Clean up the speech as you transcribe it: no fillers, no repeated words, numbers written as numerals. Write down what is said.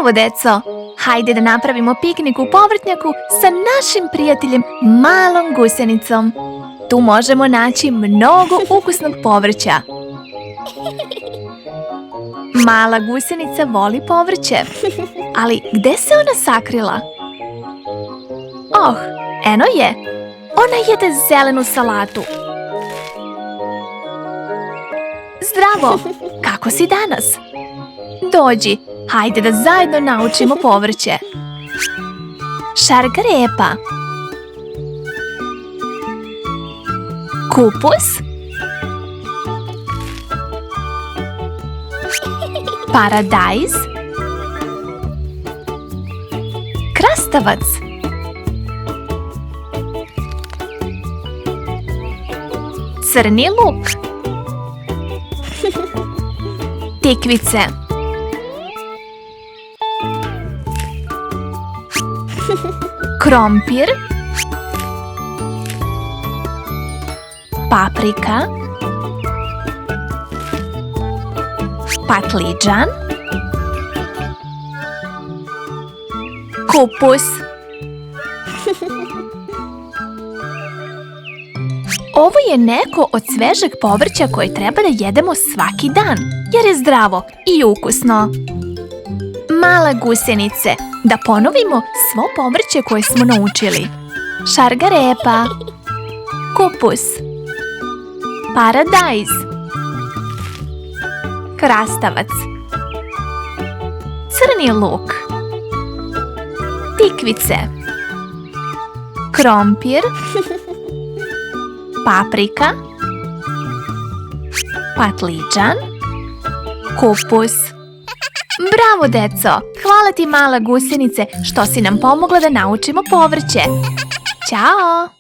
Bravo, deco! Hajde da napravimo piknik u povrtnjaku sa našim prijateljem malom gusenicom. Tu možemo naći mnogo ukusnog povrća. Mala gusenica voli povrće, ali gde se ona sakrila? Oh, eno je! Ona jede zelenu salatu. Zdravo! Kako si danas? Dođi, hajde da zajedno naučimo povrće. Šargarepa. Kupus. Paradajz. Krastavac. Crni luk. Tikvice. Krompir. Paprika. Patliđan. Kupus. Ovo je neko od svežeg povrća koje treba da jedemo svaki dan, jer je zdravo i ukusno. Mala gusenice, da ponovimo svo povrće koje smo naučili. Šargarepa. Kupus. Paradajz. Krastavac. Crni luk. Tikvice. Krompir. Paprika. Patliđan. Kupus. Bravo, deco! Hvala ti, mala gusenice, što si nam pomogla da naučimo povrće. Ćao!